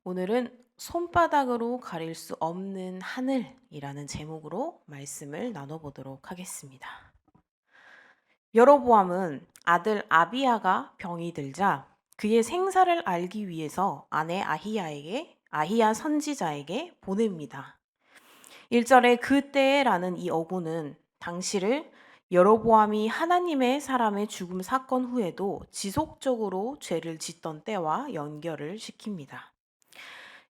오늘은 손바닥으로 가릴 수 없는 하늘이라는 제목으로 말씀을 나눠보도록 하겠습니다. 여로보암은 아들 아비야가 병이 들자 그의 생사를 알기 위해서 아내 아히야 선지자에게 보냅니다. 1절에 그때라는 이 어구는 당시를 여로보암이 하나님의 사람의 죽음 사건 후에도 지속적으로 죄를 짓던 때와 연결을 시킵니다.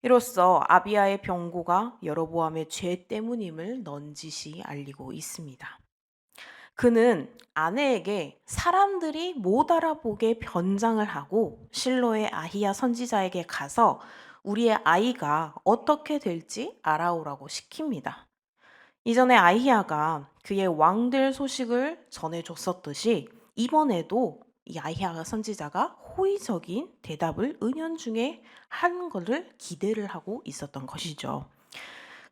이로써 아비야의 병고가 여로보암의 죄 때문임을 넌지시 알리고 있습니다. 그는 아내에게 사람들이 못 알아보게 변장을 하고 실로의 아히야 선지자에게 가서 우리의 아이가 어떻게 될지 알아오라고 시킵니다. 이전에 아히야가 그의 왕될 소식을 전해줬었듯이 이번에도 이 아히야 선지자가 호의적인 대답을 은연중에 하는 것을 기대를 하고 있었던 것이죠.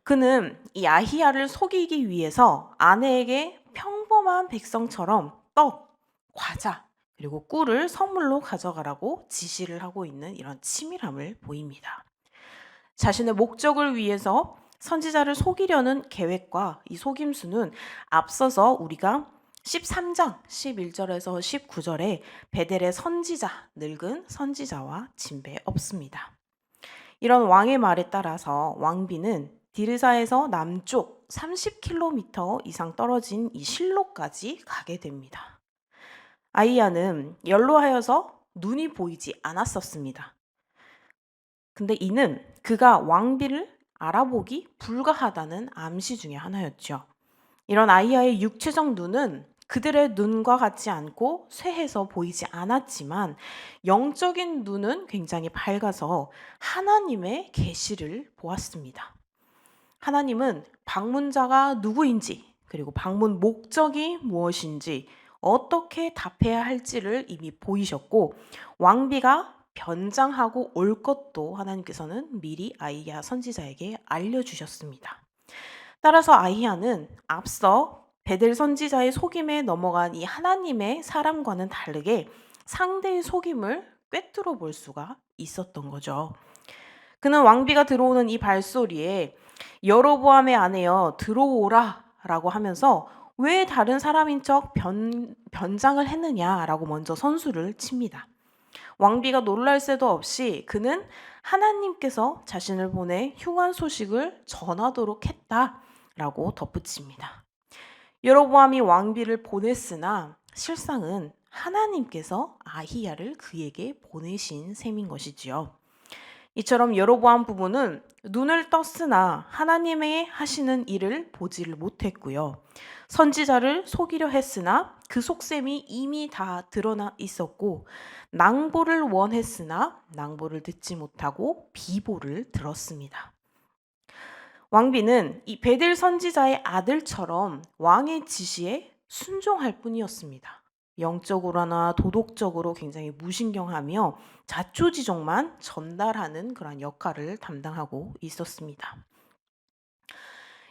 그는 이 아히야를 속이기 위해서 아내에게 평범한 백성처럼 떡, 과자, 그리고 꿀을 선물로 가져가라고 지시를 하고 있는 이런 치밀함을 보입니다. 자신의 목적을 위해서 선지자를 속이려는 계획과 이 속임수는 앞서서 우리가 13장 11절에서 19절에 베델의 선지자, 늙은 선지자와 진배 없습니다. 이런 왕의 말에 따라서 왕비는 디르사에서 남쪽 30km 이상 떨어진 이 실로까지 가게 됩니다. 아이야는 연로하여서 눈이 보이지 않았었습니다. 근데 이는 그가 왕비를 알아보기 불가하다는 암시 중에 하나였죠. 이런 아이야의 육체적 눈은 그들의 눈과 같지 않고 쇠해서 보이지 않았지만 영적인 눈은 굉장히 밝아서 하나님의 계시를 보았습니다. 하나님은 방문자가 누구인지 그리고 방문 목적이 무엇인지 어떻게 답해야 할지를 이미 보이셨고 왕비가 변장하고 올 것도 하나님께서는 미리 아히야 선지자에게 알려주셨습니다. 따라서 아히야는 앞서 베델 선지자의 속임에 넘어간 이 하나님의 사람과는 다르게 상대의 속임을 꿰뚫어 볼 수가 있었던 거죠. 그는 왕비가 들어오는 이 발소리에 여로보암의 아내여 들어오라 라고 하면서 왜 다른 사람인 척 변장을 했느냐라고 먼저 선수를 칩니다. 왕비가 놀랄 새도 없이 그는 하나님께서 자신을 보내 흉한 소식을 전하도록 했다라고 덧붙입니다. 여로보암이 왕비를 보냈으나 실상은 하나님께서 아히야를 그에게 보내신 셈인 것이지요. 이처럼 여로보암 부부는 눈을 떴으나 하나님의 하시는 일을 보지를 못했고요. 선지자를 속이려 했으나 그 속셈이 이미 다 드러나 있었고 낭보를 원했으나 낭보를 듣지 못하고 비보를 들었습니다. 왕비는 이 베델 선지자의 아들처럼 왕의 지시에 순종할 뿐이었습니다. 영적으로나 도덕적으로 굉장히 무신경하며 자초지종만 전달하는 그런 역할을 담당하고 있었습니다.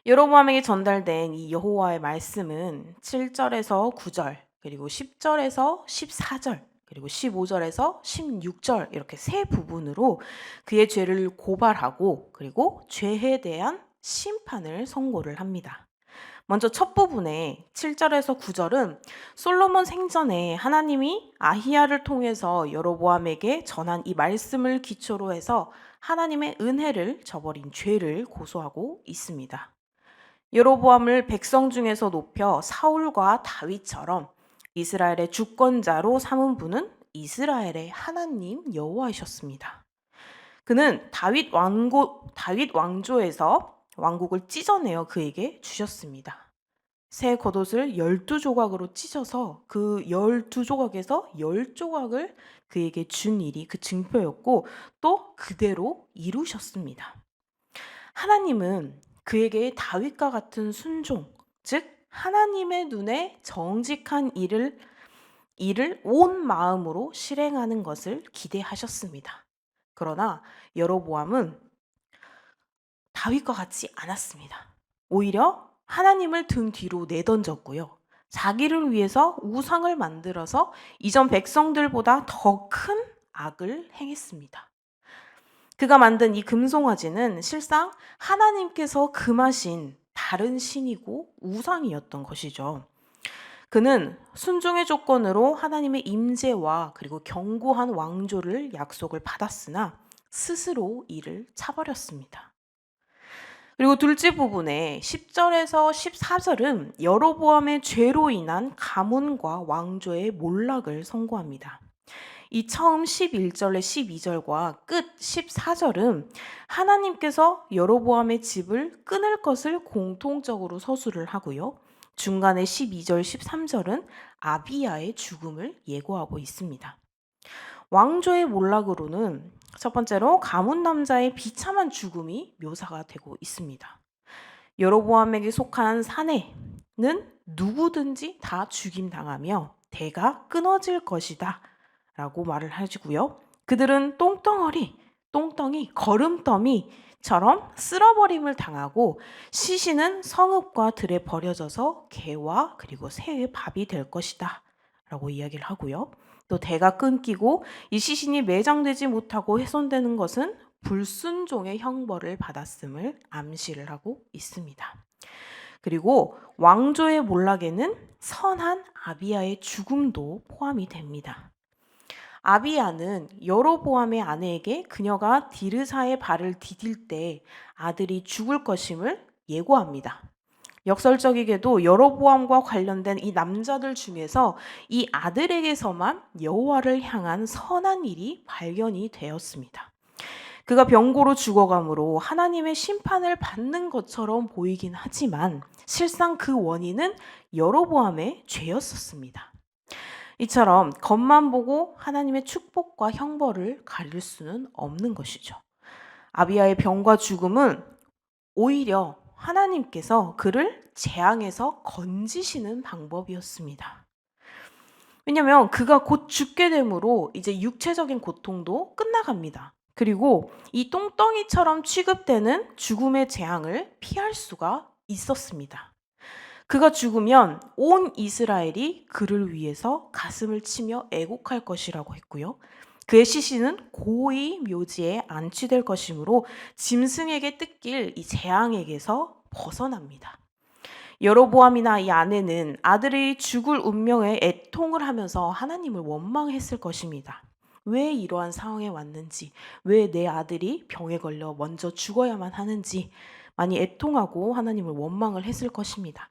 여로보암에게 전달된 이 여호와의 말씀은 7절에서 9절, 그리고 10절에서 14절, 그리고 15절에서 16절 이렇게 세 부분으로 그의 죄를 고발하고 그리고 죄에 대한 심판을 선고를 합니다. 먼저 첫 부분에 7절에서 9절은 솔로몬 생전에 하나님이 아히야를 통해서 여로보암에게 전한 이 말씀을 기초로 해서 하나님의 은혜를 저버린 죄를 고소하고 있습니다. 여로보암을 백성 중에서 높여 사울과 다윗처럼 이스라엘의 주권자로 삼은 분은 이스라엘의 하나님 여호와이셨습니다. 그는 다윗 왕조에서 왕국을 찢어내어 그에게 주셨습니다. 새 겉옷을 12조각으로 찢어서 그 12조각에서 10조각을 그에게 준 일이 그 증표였고 또 그대로 이루셨습니다. 하나님은 그에게 다윗과 같은 순종, 즉 하나님의 눈에 정직한 일을 온 마음으로 실행하는 것을 기대하셨습니다. 그러나 여로보암은 다윗과 같지 않았습니다. 오히려 하나님을 등 뒤로 내던졌고요. 자기를 위해서 우상을 만들어서 이전 백성들보다 더 큰 악을 행했습니다. 그가 만든 이 금송아지는 실상 하나님께서 금하신 다른 신이고 우상이었던 것이죠. 그는 순종의 조건으로 하나님의 임재와 그리고 견고한 왕조를 약속을 받았으나 스스로 이를 차버렸습니다. 그리고 둘째 부분에 10절에서 14절은 여로보암의 죄로 인한 가문과 왕조의 몰락을 선고합니다. 이 처음 11절에 12절과 끝 14절은 하나님께서 여로보암의 집을 끊을 것을 공통적으로 서술을 하고요. 중간에 12절, 13절은 아비야의 죽음을 예고하고 있습니다. 왕조의 몰락으로는 첫 번째로 가문 남자의 비참한 죽음이 묘사가 되고 있습니다. 여로보암에게 속한 사내는 누구든지 다 죽임당하며 대가 끊어질 것이다 라고 말을 해주고요. 그들은 똥덩이, 거름더미처럼 쓸어버림을 당하고 시신은 성읍과 들에 버려져서 개와 그리고 새의 밥이 될 것이다 라고 이야기를 하고요. 또 대가 끊기고 이 시신이 매장되지 못하고 훼손되는 것은 불순종의 형벌을 받았음을 암시를 하고 있습니다. 그리고 왕조의 몰락에는 선한 아비야의 죽음도 포함이 됩니다. 아비야는 여로보암의 아내에게 그녀가 디르사의 발을 디딜 때 아들이 죽을 것임을 예고합니다. 역설적이게도 여로보암과 관련된 이 남자들 중에서 이 아들에게서만 여호와를 향한 선한 일이 발견이 되었습니다. 그가 병고로 죽어가므로 하나님의 심판을 받는 것처럼 보이긴 하지만 실상 그 원인은 여로보암의 죄였었습니다. 이처럼 겉만 보고 하나님의 축복과 형벌을 가릴 수는 없는 것이죠. 아비야의 병과 죽음은 오히려 하나님께서 그를 재앙에서 건지시는 방법이었습니다. 왜냐하면 그가 곧 죽게 되므로 이제 육체적인 고통도 끝나갑니다. 그리고 이 똥덩이처럼 취급되는 죽음의 재앙을 피할 수가 있었습니다. 그가 죽으면 온 이스라엘이 그를 위해서 가슴을 치며 애곡할 것이라고 했고요. 그의 시신은 고이 묘지에 안치될 것이므로 짐승에게 뜯길 이 재앙에게서 벗어납니다. 여로보암이나 이 아내는 아들이 죽을 운명에 애통을 하면서 하나님을 원망했을 것입니다. 왜 이러한 상황에 왔는지, 왜 내 아들이 병에 걸려 먼저 죽어야만 하는지 많이 애통하고 하나님을 원망을 했을 것입니다.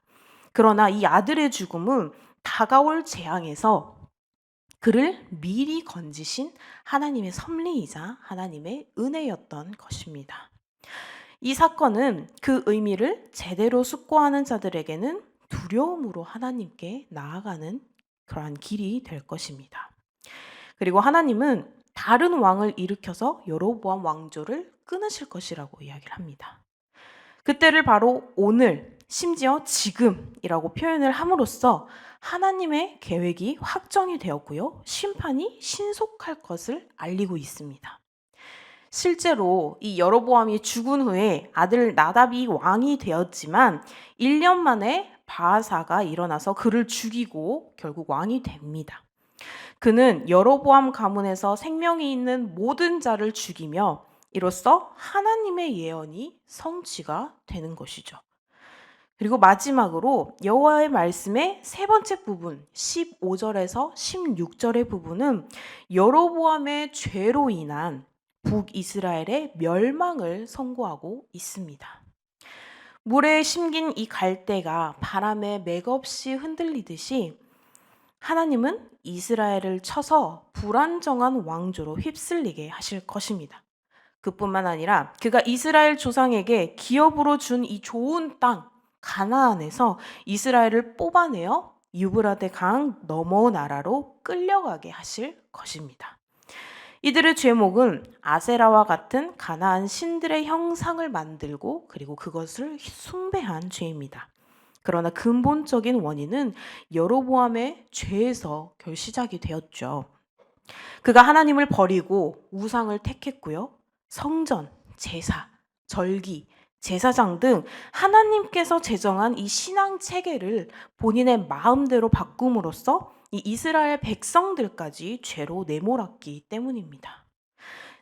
그러나 이 아들의 죽음은 다가올 재앙에서 그를 미리 건지신 하나님의 섭리이자 하나님의 은혜였던 것입니다. 이 사건은 그 의미를 제대로 숙고하는 자들에게는 두려움으로 하나님께 나아가는 그러한 길이 될 것입니다. 그리고 하나님은 다른 왕을 일으켜서 여로보암 왕조를 끊으실 것이라고 이야기를 합니다. 그때를 바로 오늘, 심지어 지금이라고 표현을 함으로써 하나님의 계획이 확정이 되었고요. 심판이 신속할 것을 알리고 있습니다. 실제로 이 여로보암이 죽은 후에 아들 나답이 왕이 되었지만 1년 만에 바아사가 일어나서 그를 죽이고 결국 왕이 됩니다. 그는 여로보암 가문에서 생명이 있는 모든 자를 죽이며 이로써 하나님의 예언이 성취가 되는 것이죠. 그리고 마지막으로 여호와의 말씀의 세 번째 부분 15절에서 16절의 부분은 여로보암의 죄로 인한 북이스라엘의 멸망을 선고하고 있습니다. 물에 심긴 이 갈대가 바람에 맥없이 흔들리듯이 하나님은 이스라엘을 쳐서 불안정한 왕조로 휩쓸리게 하실 것입니다. 그뿐만 아니라 그가 이스라엘 조상에게 기업으로 준 이 좋은 땅 가나안에서 이스라엘을 뽑아내어 유브라데 강 너머 나라로 끌려가게 하실 것입니다. 이들의 죄목은 아세라와 같은 가나안 신들의 형상을 만들고 그리고 그것을 숭배한 죄입니다. 그러나 근본적인 원인은 여로보암의 죄에서 시작이 되었죠. 그가 하나님을 버리고 우상을 택했고요. 성전, 제사, 절기, 제사장 등 하나님께서 제정한 이 신앙 체계를 본인의 마음대로 바꿈으로써 이 이스라엘 백성들까지 죄로 내몰았기 때문입니다.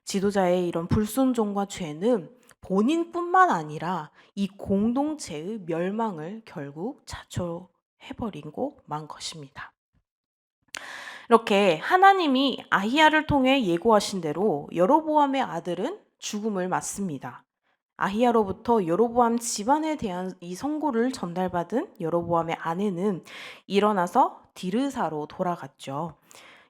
지도자의 이런 불순종과 죄는 본인뿐만 아니라 이 공동체의 멸망을 결국 자초해버리고 만 것입니다. 이렇게 하나님이 아히야를 통해 예고하신 대로 여로보암의 아들은 죽음을 맞습니다. 아히야로부터 여로보암 집안에 대한 이 선고를 전달받은 여로보암의 아내는 일어나서 디르사로 돌아갔죠.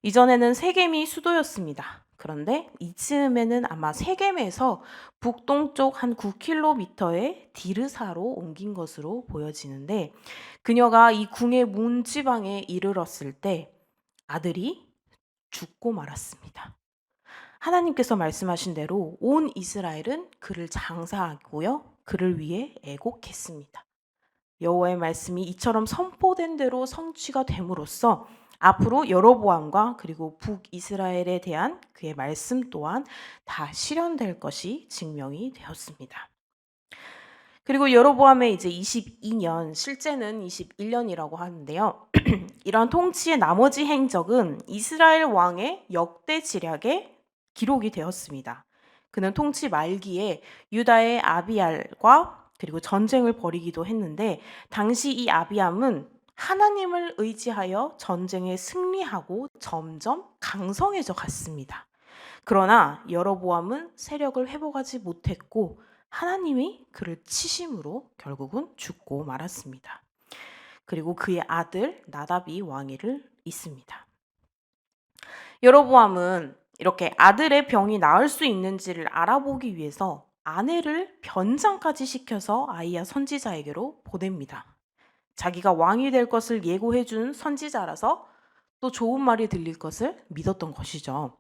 이전에는 세겜이 수도였습니다. 그런데 이즈음에는 아마 세겜에서 북동쪽 한 9km의 디르사로 옮긴 것으로 보여지는데, 그녀가 이 궁의 문지방에 이르렀을 때 아들이 죽고 말았습니다. 하나님께서 말씀하신 대로 온 이스라엘은 그를 장사하고요, 그를 위해 애곡했습니다. 여호와의 말씀이 이처럼 선포된 대로 성취가 됨으로써 앞으로 여로보암과 그리고 북이스라엘에 대한 그의 말씀 또한 다 실현될 것이 증명이 되었습니다. 그리고 여로보암의 이제 22년, 실제는 21년이라고 하는데요. 이러한 통치의 나머지 행적은 이스라엘 왕의 역대 지략에 기록이 되었습니다. 그는 통치 말기에 유다의 아비알과 그리고 전쟁을 벌이기도 했는데, 당시 이 아비암은 하나님을 의지하여 전쟁에 승리하고 점점 강성해져 갔습니다. 그러나 여로보암은 세력을 회복하지 못했고 하나님이 그를 치심으로 결국은 죽고 말았습니다. 그리고 그의 아들 나답이 왕위를 잇습니다. 여로보암은 이렇게 아들의 병이 나을 수 있는지를 알아보기 위해서 아내를 변장까지 시켜서 아히야 선지자에게로 보냅니다. 자기가 왕이 될 것을 예고해 준 선지자라서 또 좋은 말이 들릴 것을 믿었던 것이죠.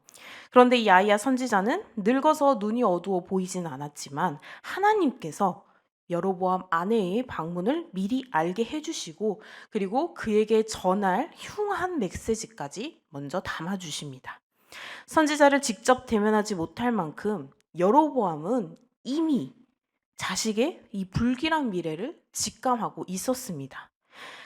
그런데 이 아히야 선지자는 늙어서 눈이 어두워 보이진 않았지만 하나님께서 여로보암 아내의 방문을 미리 알게 해주시고, 그리고 그에게 전할 흉한 메시지까지 먼저 담아주십니다. 선지자를 직접 대면하지 못할 만큼 여로보암은 이미 자식의 이 불길한 미래를 직감하고 있었습니다.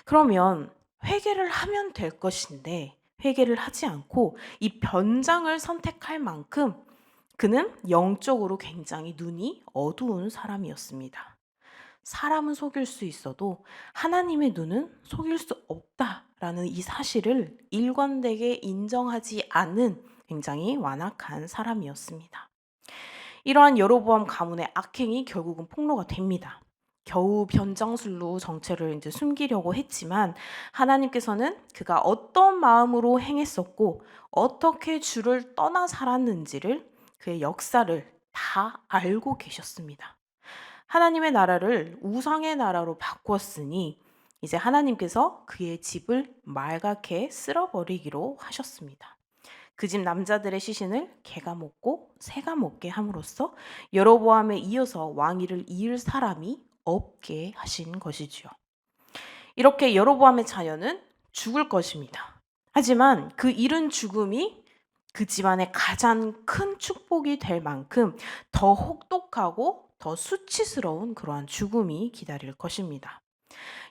그러면 회개를 하면 될 것인데 회개를 하지 않고 이 변장을 선택할 만큼 그는 영적으로 굉장히 눈이 어두운 사람이었습니다. 사람은 속일 수 있어도 하나님의 눈은 속일 수 없다라는 이 사실을 일관되게 인정하지 않은 굉장히 완악한 사람이었습니다. 이러한 여로보암 가문의 악행이 결국은 폭로가 됩니다. 겨우 변장술로 정체를 이제 숨기려고 했지만 하나님께서는 그가 어떤 마음으로 행했었고 어떻게 주를 떠나 살았는지를, 그의 역사를 다 알고 계셨습니다. 하나님의 나라를 우상의 나라로 바꾸었으니 이제 하나님께서 그의 집을 말갛게 쓸어버리기로 하셨습니다. 그 집 남자들의 시신을 개가 먹고 새가 먹게 함으로써 여로보암에 이어서 왕위를 이을 사람이 없게 하신 것이지요. 이렇게 여로보암의 자녀는 죽을 것입니다. 하지만 그 이른 죽음이 그 집안의 가장 큰 축복이 될 만큼 더 혹독하고 더 수치스러운 그러한 죽음이 기다릴 것입니다.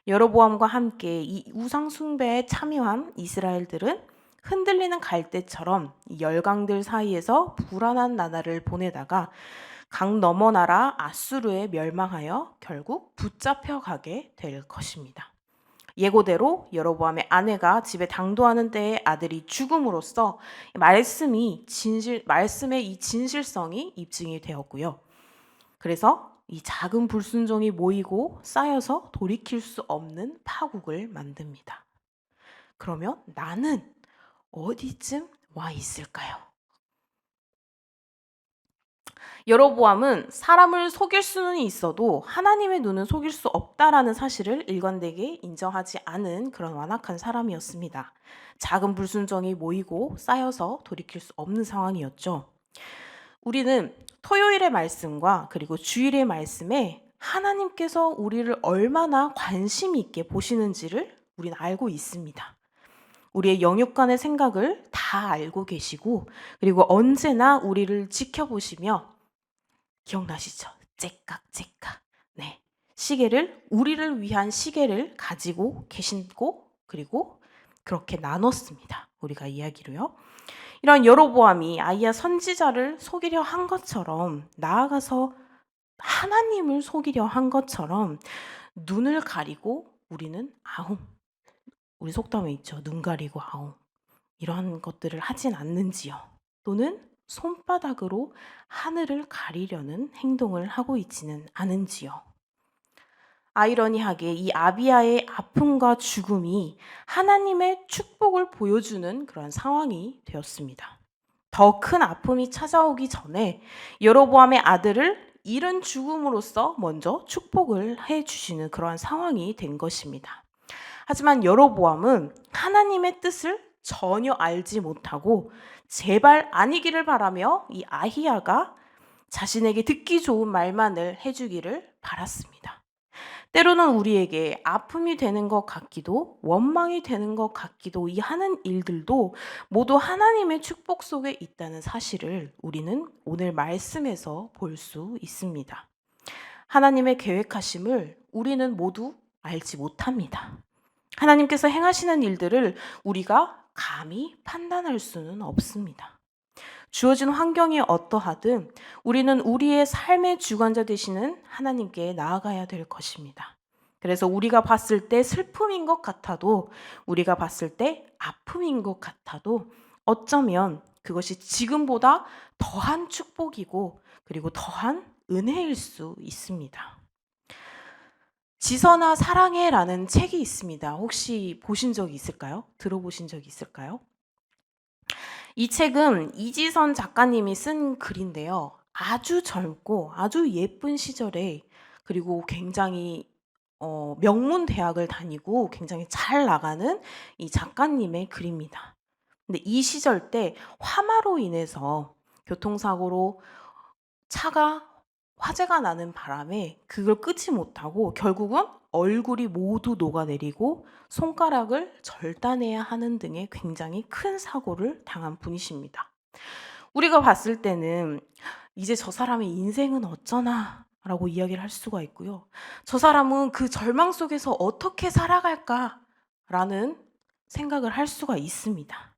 여로보암과 함께 이 우상 숭배에 참여한 이스라엘들은 흔들리는 갈대처럼 열강들 사이에서 불안한 나날을 보내다가 강 너머 나라 아수르에 멸망하여 결국 붙잡혀가게 될 것입니다. 예고대로 여로보암의 아내가 집에 당도하는 때에 아들이 죽음으로써 말씀의 이 진실성이 입증이 되었고요. 그래서 이 작은 불순종이 모이고 쌓여서 돌이킬 수 없는 파국을 만듭니다. 그러면 나는 어디쯤 와 있을까요? 여로보암은 사람을 속일 수는 있어도 하나님의 눈은 속일 수 없다라는 사실을 일관되게 인정하지 않은 그런 완악한 사람이었습니다. 작은 불순종이 모이고 쌓여서 돌이킬 수 없는 상황이었죠. 우리는 토요일의 말씀과 그리고 주일의 말씀에 하나님께서 우리를 얼마나 관심 있게 보시는지를 우리는 알고 있습니다. 우리의 영육간의 생각을 다 알고 계시고, 그리고 언제나 우리를 지켜보시며, 기억나시죠? 째깍째깍. 네. 시계를, 우리를 위한 시계를 가지고 계시고, 그리고 그렇게 나눴습니다. 우리가 이야기로요. 이런 여로보암이 아이야 선지자를 속이려 한 것처럼, 나아가서 하나님을 속이려 한 것처럼 눈을 가리고 우리는 아웅, 우리 속담에 있죠. 눈 가리고 아웅. 이러한 것들을 하진 않는지요. 또는 손바닥으로 하늘을 가리려는 행동을 하고 있지는 않은지요. 아이러니하게 이 아비야의 아픔과 죽음이 하나님의 축복을 보여주는 그런 상황이 되었습니다. 더 큰 아픔이 찾아오기 전에 여로보암의 아들을 잃은 죽음으로써 먼저 축복을 해 주시는 그러한 상황이 된 것입니다. 하지만 여로보암은 하나님의 뜻을 전혀 알지 못하고 제발 아니기를 바라며 이 아히야가 자신에게 듣기 좋은 말만을 해주기를 바랐습니다. 때로는 우리에게 아픔이 되는 것 같기도 원망이 되는 것 같기도 이 하는 일들도 모두 하나님의 축복 속에 있다는 사실을 우리는 오늘 말씀에서 볼 수 있습니다. 하나님의 계획하심을 우리는 모두 알지 못합니다. 하나님께서 행하시는 일들을 우리가 감히 판단할 수는 없습니다. 주어진 환경이 어떠하든 우리는 우리의 삶의 주관자 되시는 하나님께 나아가야 될 것입니다. 그래서 우리가 봤을 때 슬픔인 것 같아도, 우리가 봤을 때 아픔인 것 같아도 어쩌면 그것이 지금보다 더한 축복이고 그리고 더한 은혜일 수 있습니다. 지선아 사랑해라는 책이 있습니다. 혹시 보신 적이 있을까요? 들어보신 적이 있을까요? 이 책은 이지선 작가님이 쓴 글인데요. 아주 젊고 아주 예쁜 시절에, 그리고 굉장히 명문 대학을 다니고 굉장히 잘 나가는 이 작가님의 글입니다. 근데 이 시절 때 화마로 인해서 교통사고로 차가 화재가 나는 바람에 그걸 끄지 못하고 결국은 얼굴이 모두 녹아내리고 손가락을 절단해야 하는 등의 굉장히 큰 사고를 당한 분이십니다. 우리가 봤을 때는 이제 저 사람의 인생은 어쩌나 라고 이야기를 할 수가 있고요. 저 사람은 그 절망 속에서 어떻게 살아갈까라는 생각을 할 수가 있습니다.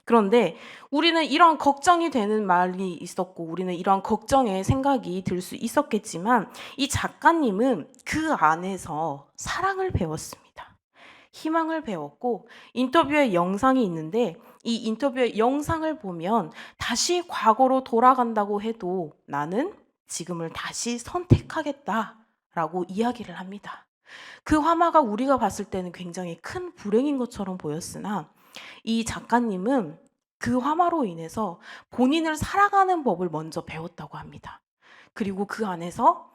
그런데 우리는 이런 걱정이 되는 말이 있었고 우리는 이런 걱정의 생각이 들 수 있었겠지만 이 작가님은 그 안에서 사랑을 배웠습니다. 희망을 배웠고 인터뷰의 영상이 있는데 이 인터뷰의 영상을 보면 다시 과거로 돌아간다고 해도 나는 지금을 다시 선택하겠다라고 이야기를 합니다. 그 화마가 우리가 봤을 때는 굉장히 큰 불행인 것처럼 보였으나 이 작가님은 그 화마로 인해서 본인을 살아가는 법을 먼저 배웠다고 합니다. 그리고 그 안에서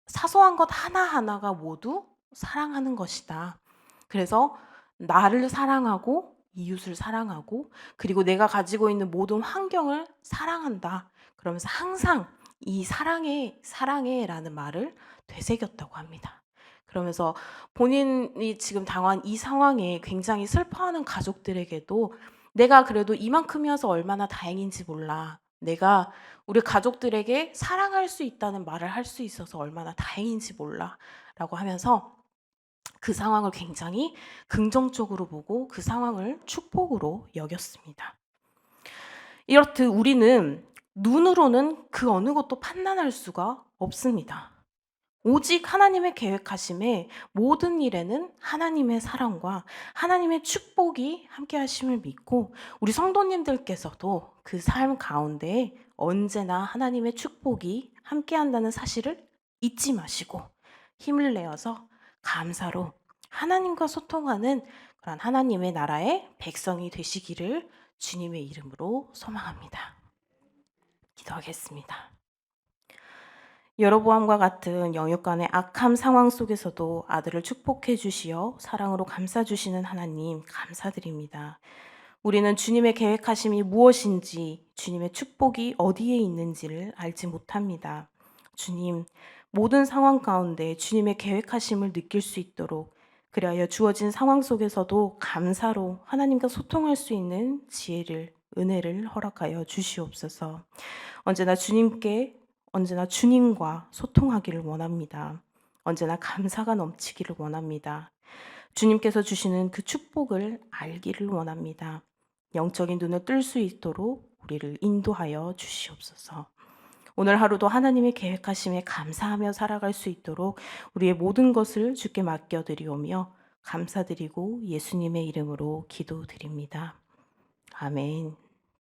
사소한 것 하나하나가 모두 사랑하는 것이다. 그래서 나를 사랑하고 이웃을 사랑하고 그리고 내가 가지고 있는 모든 환경을 사랑한다. 그러면서 항상 이 사랑해라는 말을 되새겼다고 합니다. 그러면서 본인이 지금 당한 이 상황에 굉장히 슬퍼하는 가족들에게도 내가 그래도 이만큼이어서 얼마나 다행인지 몰라. 내가 우리 가족들에게 사랑할 수 있다는 말을 할 수 있어서 얼마나 다행인지 몰라. 라고 하면서 그 상황을 굉장히 긍정적으로 보고 그 상황을 축복으로 여겼습니다. 이렇듯 우리는 눈으로는 그 어느 것도 판단할 수가 없습니다. 오직 하나님의 계획하심에 모든 일에는 하나님의 사랑과 하나님의 축복이 함께 하심을 믿고 우리 성도님들께서도 그 삶 가운데 언제나 하나님의 축복이 함께 한다는 사실을 잊지 마시고 힘을 내어서 감사로 하나님과 소통하는 그런 하나님의 나라의 백성이 되시기를 주님의 이름으로 소망합니다. 기도하겠습니다. 여로보암과 같은 영육간의 악함 상황 속에서도 아들을 축복해 주시어 사랑으로 감싸 주시는 하나님 감사드립니다. 우리는 주님의 계획하심이 무엇인지, 주님의 축복이 어디에 있는지를 알지 못합니다. 주님, 모든 상황 가운데 주님의 계획하심을 느낄 수 있도록 그리하여 주어진 상황 속에서도 감사로 하나님과 소통할 수 있는 지혜를, 은혜를 허락하여 주시옵소서. 언제나 주님과 소통하기를 원합니다. 언제나 감사가 넘치기를 원합니다. 주님께서 주시는 그 축복을 알기를 원합니다. 영적인 눈을 뜰 수 있도록 우리를 인도하여 주시옵소서. 오늘 하루도 하나님의 계획하심에 감사하며 살아갈 수 있도록 우리의 모든 것을 주께 맡겨드리오며 감사드리고 예수님의 이름으로 기도드립니다. 아멘.